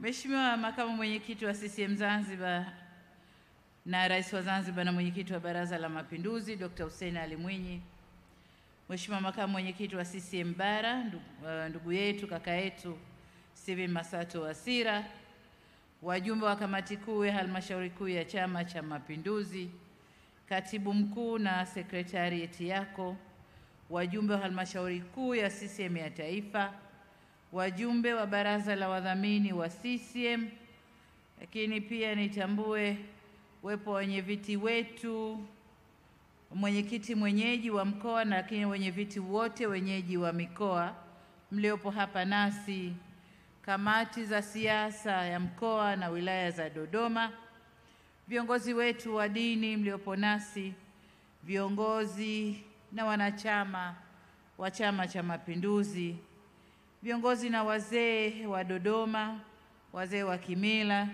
Mheshimiwa Makamu Mwenyekiti wa CCM Zanzibar na Rais wa Zanzibar na Mwenyekiti wa Baraza la Mapinduzi Dr. Hussein Ali Mwinyi, Mheshimiwa Makamu Mwenyekiti wa CCM Bara ndugu yetu kaka yetu Steven Masato Wasira, wajumbe wa kamati kuu ya halmashauri kuu ya Chama cha Mapinduzi, katibu mkuu na sekretarieti yako, wajumbe wa halmashauri kuu ya CCM ya taifa, wajumbe wa baraza la wadhamini wa CCM, lakini pia nitambue uwepo wenye viti wetu, mwenyekiti mwenyeji wa mkoa na lakini wenye viti wote wenyeji wa mikoa mliopo hapa nasi, kamati za siasa ya mkoa na wilaya za Dodoma, viongozi wetu wa dini mliopo nasi, viongozi na wanachama wa Chama cha Mapinduzi, viongozi na wazee wa Dodoma, wazee wa kimila,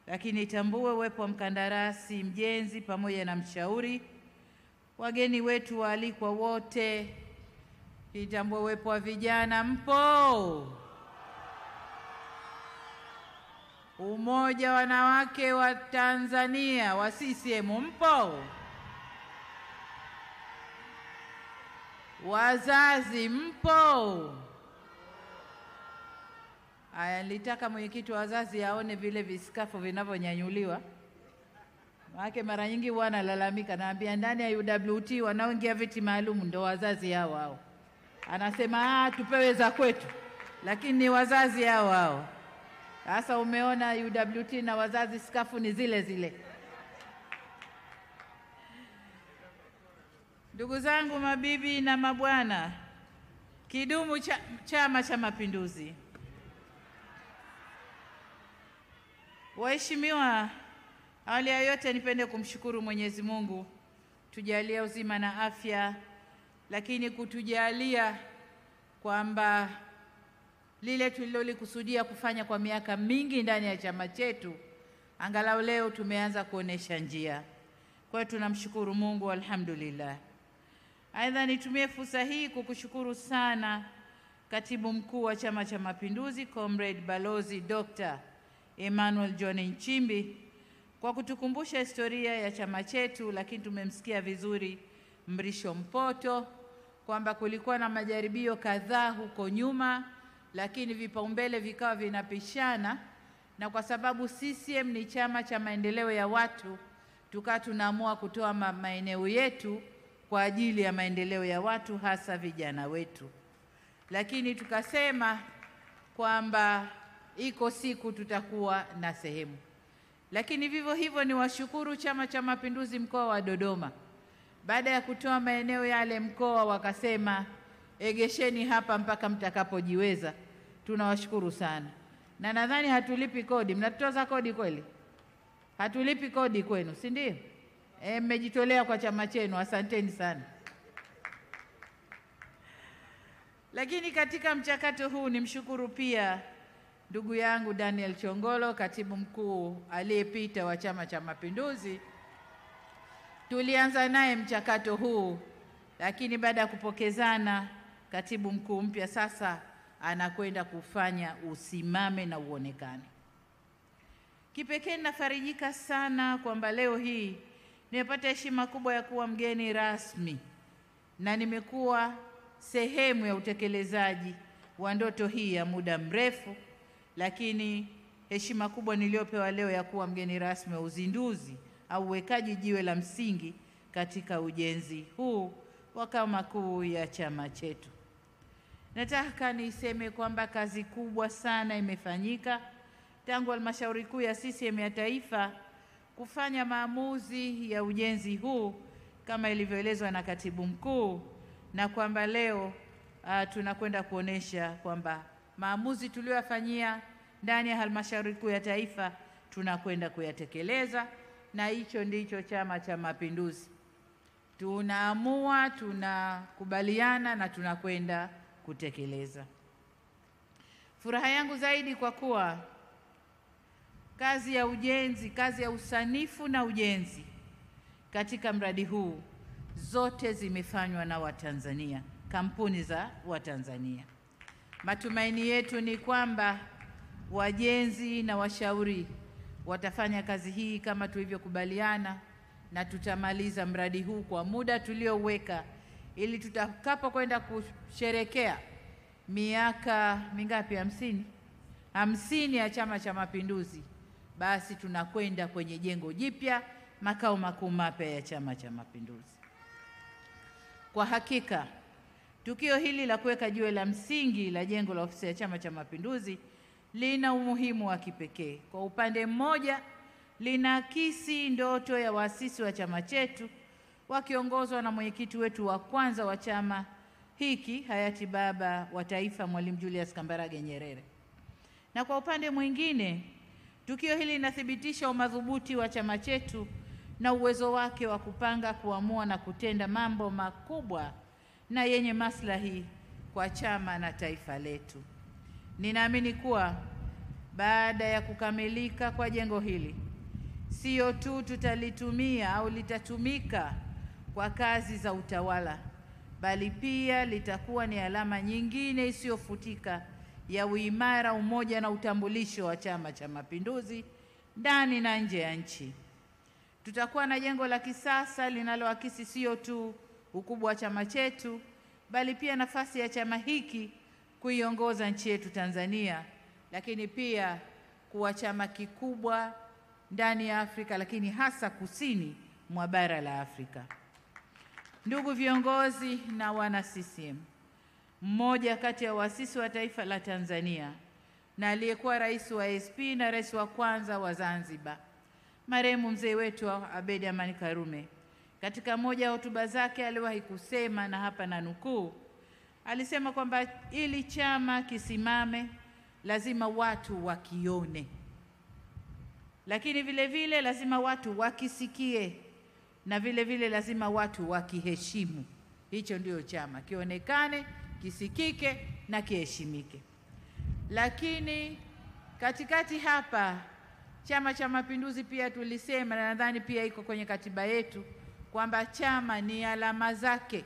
lakini tambue uwepo wa mkandarasi mjenzi pamoja na mshauri, wageni wetu waalikwa wote, itambue uwepo wa vijana mpo, Umoja Wanawake wa Tanzania wa CCM mpo, wazazi mpo. Aya, nilitaka mwenyekiti wa wazazi aone vile visikafu vinavyonyanyuliwa. Maana mara nyingi huwa analalamika, naambia ndani ya UWT wanaoingia viti maalum ndio wazazi hao hao. Anasema tupewe za kwetu, lakini ni wazazi hao hao. Sasa umeona UWT na wazazi sikafu ni zile zile. Ndugu zangu, mabibi na mabwana, kidumu Chama cha Mapinduzi. Waheshimiwa, awali ya yote nipende kumshukuru Mwenyezi Mungu tujalia uzima na afya, lakini kutujalia kwamba lile tulilolikusudia kufanya kwa miaka mingi ndani ya chama chetu angalau leo tumeanza kuonesha njia. Kwa hiyo tunamshukuru Mungu, alhamdulillah. Aidha, nitumie fursa hii kukushukuru sana Katibu Mkuu wa Chama cha Mapinduzi Comrade Balozi Dr. Emmanuel John Nchimbi kwa kutukumbusha historia ya chama chetu, lakini tumemsikia vizuri Mrisho Mpoto kwamba kulikuwa na majaribio kadhaa huko nyuma, lakini vipaumbele vikawa vinapishana, na kwa sababu CCM ni chama cha maendeleo ya watu, tukawa tunaamua kutoa maeneo yetu kwa ajili ya maendeleo ya watu, hasa vijana wetu. Lakini tukasema kwamba iko siku tutakuwa na sehemu. Lakini vivyo hivyo ni washukuru Chama cha Mapinduzi mkoa wa Dodoma. Baada ya kutoa maeneo yale mkoa wakasema egesheni hapa mpaka mtakapojiweza. Tunawashukuru sana. Na nadhani hatulipi kodi. Mnatoza kodi kweli? Hatulipi kodi kwenu, si ndio? Mmejitolea kwa chama chenu, asanteni sana. Lakini katika mchakato huu nimshukuru pia ndugu yangu Daniel Chongolo, katibu mkuu aliyepita wa Chama cha Mapinduzi. Tulianza naye mchakato huu, lakini baada ya kupokezana katibu mkuu mpya sasa anakwenda kufanya usimame na uonekane. Kipekee nafarijika sana kwamba leo hii nimepata heshima kubwa ya kuwa mgeni rasmi na nimekuwa sehemu ya utekelezaji wa ndoto hii ya muda mrefu, lakini heshima kubwa niliyopewa leo ya kuwa mgeni rasmi wa uzinduzi au uwekaji jiwe la msingi katika ujenzi huu wa makao makuu ya chama chetu. Nataka niseme kwamba kazi kubwa sana imefanyika tangu halmashauri kuu ya CCM ya taifa kufanya maamuzi ya ujenzi huu kama ilivyoelezwa na katibu mkuu, na kwamba leo tunakwenda kuonesha kwamba maamuzi tuliyofanyia ndani ya halmashauri kuu ya taifa tunakwenda kuyatekeleza, na hicho ndicho Chama cha Mapinduzi. Tunaamua, tunakubaliana na tunakwenda kutekeleza. Furaha yangu zaidi kwa kuwa kazi ya ujenzi, kazi ya usanifu na ujenzi katika mradi huu zote zimefanywa na Watanzania, kampuni za Watanzania. Matumaini yetu ni kwamba wajenzi na washauri watafanya kazi hii kama tulivyokubaliana, na tutamaliza mradi huu kwa muda tulioweka, ili tutakapokwenda kusherekea miaka mingapi, 50 ya Chama cha Mapinduzi, basi tunakwenda kwenye jengo jipya, makao makuu mapya ya Chama cha Mapinduzi. Kwa hakika tukio hili la kuweka jiwe la msingi la jengo la ofisi ya Chama cha Mapinduzi lina umuhimu wa kipekee. Kwa upande mmoja, linaakisi ndoto ya waasisi wa chama chetu wakiongozwa na mwenyekiti wetu wa kwanza wa chama hiki, hayati Baba wa Taifa Mwalimu Julius Kambarage Nyerere. Na kwa upande mwingine, tukio hili linathibitisha umadhubuti wa chama chetu na uwezo wake wa kupanga, kuamua na kutenda mambo makubwa na yenye maslahi kwa chama na taifa letu. Ninaamini kuwa baada ya kukamilika kwa jengo hili, sio tu tutalitumia au litatumika kwa kazi za utawala, bali pia litakuwa ni alama nyingine isiyofutika ya uimara, umoja na utambulisho wa Chama cha Mapinduzi ndani na nje ya nchi. Tutakuwa na jengo la kisasa linaloakisi sio tu ukubwa wa chama chetu, bali pia nafasi ya chama hiki kuiongoza nchi yetu Tanzania, lakini pia kuwa chama kikubwa ndani ya Afrika, lakini hasa kusini mwa bara la Afrika. Ndugu viongozi na wana CCM, mmoja kati ya waasisi wa taifa la Tanzania na aliyekuwa rais wa ASP na rais wa kwanza wa Zanzibar, marehemu mzee wetu Abeid Amani Karume, katika moja ya hotuba zake aliwahi kusema, na hapa na nukuu, alisema kwamba ili chama kisimame lazima watu wakione, lakini vile vile lazima watu wakisikie, na vile vile lazima watu wakiheshimu. Hicho ndio chama, kionekane, kisikike na kiheshimike. Lakini katikati hapa Chama cha Mapinduzi pia tulisema, na nadhani pia iko kwenye katiba yetu, kwamba chama ni alama zake,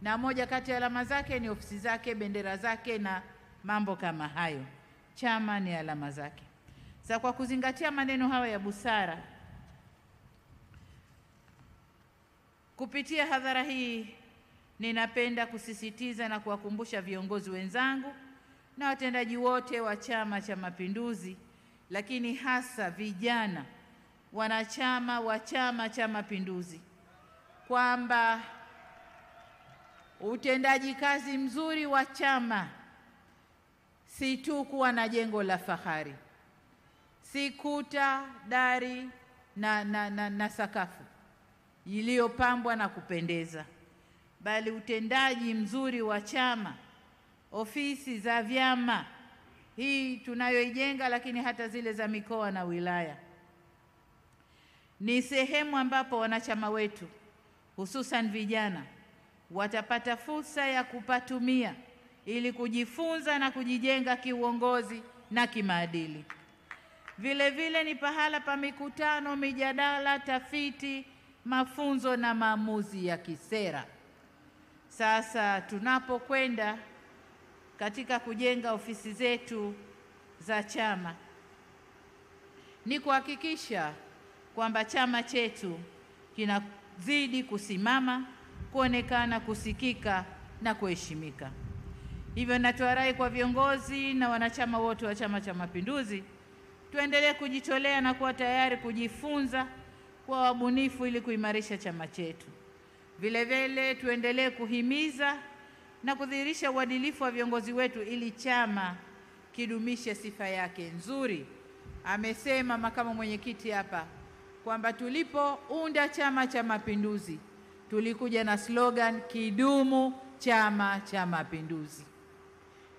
na moja kati ya alama zake ni ofisi zake, bendera zake na mambo kama hayo. Chama ni alama zake. Sasa kwa kuzingatia maneno hayo ya busara, kupitia hadhara hii ninapenda kusisitiza na kuwakumbusha viongozi wenzangu na watendaji wote wa Chama cha Mapinduzi, lakini hasa vijana wanachama wa Chama cha Mapinduzi, kwamba utendaji kazi mzuri wa chama si tu kuwa na jengo la fahari, si kuta, dari na sakafu iliyopambwa na kupendeza, bali utendaji mzuri wa chama, ofisi za vyama hii tunayoijenga, lakini hata zile za mikoa na wilaya, ni sehemu ambapo wanachama wetu hususan vijana watapata fursa ya kupatumia ili kujifunza na kujijenga kiuongozi na kimaadili. Vile vile ni pahala pa mikutano, mijadala, tafiti, mafunzo na maamuzi ya kisera. Sasa tunapokwenda katika kujenga ofisi zetu za chama, ni kuhakikisha kwamba chama chetu kinazidi kusimama, kuonekana, kusikika na kuheshimika. Hivyo natoa rai kwa viongozi na wanachama wote wa Chama cha Mapinduzi, tuendelee kujitolea na kuwa tayari kujifunza, kuwa wabunifu ili kuimarisha chama chetu. Vile vile tuendelee kuhimiza na kudhihirisha uadilifu wa viongozi wetu ili chama kidumishe sifa yake nzuri. Amesema makamu mwenyekiti hapa kwamba tulipounda Chama cha Mapinduzi tulikuja na slogan kidumu Chama cha Mapinduzi,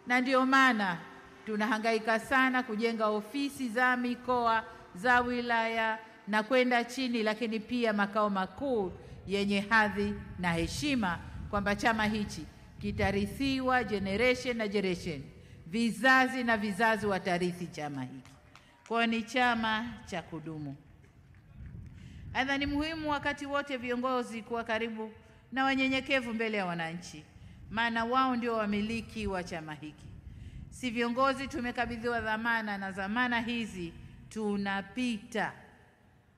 na ndio maana tunahangaika sana kujenga ofisi za mikoa, za wilaya na kwenda chini, lakini pia makao makuu yenye hadhi na heshima, kwamba chama hichi kitarithiwa generation na generation, vizazi na vizazi watarithi chama hiki, kwa ni chama cha kudumu. Aidha, ni muhimu wakati wote viongozi kuwa karibu na wanyenyekevu mbele ya wananchi, maana wao ndio wamiliki wa chama hiki. Si viongozi tumekabidhiwa dhamana, na dhamana hizi tunapita.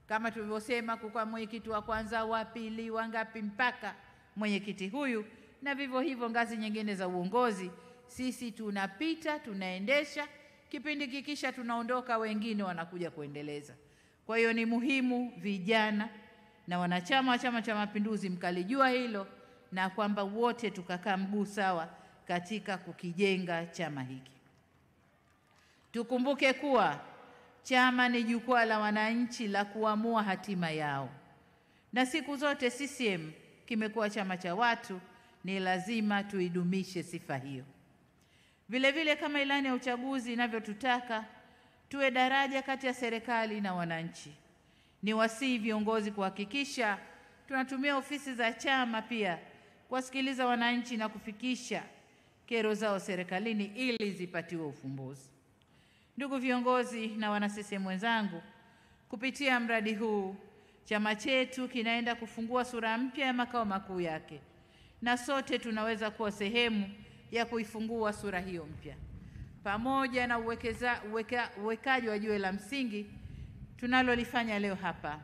Kama tulivyosema, kwa mwenyekiti wa kwanza, wa pili, wangapi mpaka mwenyekiti huyu, na vivyo hivyo ngazi nyingine za uongozi, sisi tunapita, tunaendesha, kipindi kikisha tunaondoka, wengine wanakuja kuendeleza. Kwa hiyo ni muhimu vijana na wanachama wa Chama cha Mapinduzi mkalijua hilo, na kwamba wote tukakaa mguu sawa katika kukijenga chama hiki. Tukumbuke kuwa chama ni jukwaa la wananchi la kuamua hatima yao, na siku zote CCM kimekuwa chama cha watu. Ni lazima tuidumishe sifa hiyo. Vile vile, kama ilani ya uchaguzi inavyotutaka tuwe daraja kati ya serikali na wananchi, ni wasihi viongozi kuhakikisha tunatumia ofisi za chama pia kuwasikiliza wananchi na kufikisha kero zao serikalini ili zipatiwe ufumbuzi. Ndugu viongozi na wana CCM wenzangu, kupitia mradi huu chama chetu kinaenda kufungua sura mpya ya makao makuu yake, na sote tunaweza kuwa sehemu ya kuifungua sura hiyo mpya. Pamoja na uwekaji wa jiwe la msingi tunalolifanya leo hapa,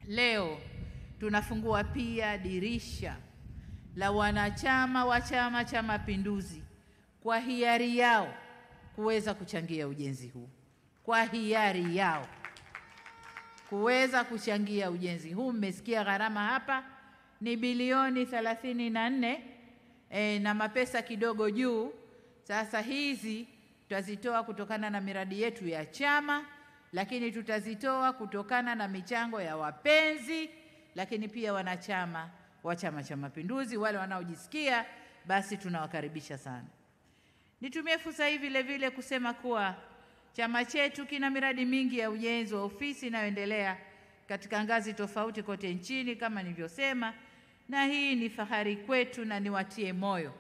leo tunafungua pia dirisha la wanachama wa Chama cha Mapinduzi kwa hiari yao kuweza kuchangia ujenzi huu, kwa hiari yao kuweza kuchangia ujenzi huu. Mmesikia gharama hapa ni bilioni 34 na mapesa kidogo juu. Sasa hizi tutazitoa kutokana na miradi yetu ya chama, lakini tutazitoa kutokana na michango ya wapenzi, lakini pia wanachama wa Chama cha Mapinduzi. Wale wanaojisikia basi tunawakaribisha sana. Nitumie fursa hii vile vile kusema kuwa chama chetu kina miradi mingi ya ujenzi wa ofisi inayoendelea katika ngazi tofauti kote nchini kama nilivyosema, na hii ni fahari kwetu, na niwatie moyo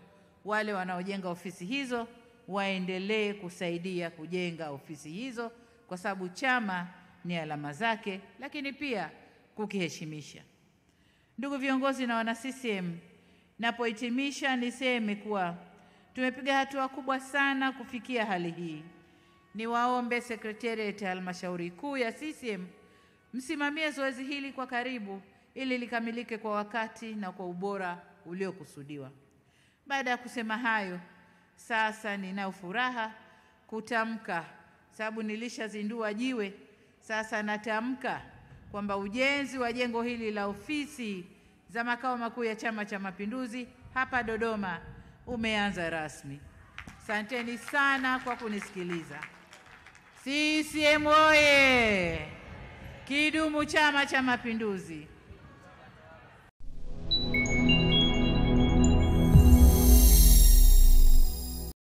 wale wanaojenga ofisi hizo waendelee kusaidia kujenga ofisi hizo, kwa sababu chama ni alama zake, lakini pia kukiheshimisha. Ndugu viongozi na wana CCM, napohitimisha niseme kuwa tumepiga hatua kubwa sana kufikia hali hii. Niwaombe Sekretarieti ya Halmashauri Kuu ya CCM msimamie zoezi hili kwa karibu ili likamilike kwa wakati na kwa ubora uliokusudiwa. Baada ya kusema hayo, sasa ninayo furaha kutamka, sababu nilishazindua jiwe, sasa natamka kwamba ujenzi wa jengo hili la ofisi za makao makuu ya Chama cha Mapinduzi hapa Dodoma umeanza rasmi. Asanteni sana kwa kunisikiliza. CCM oye! Kidumu Chama cha Mapinduzi!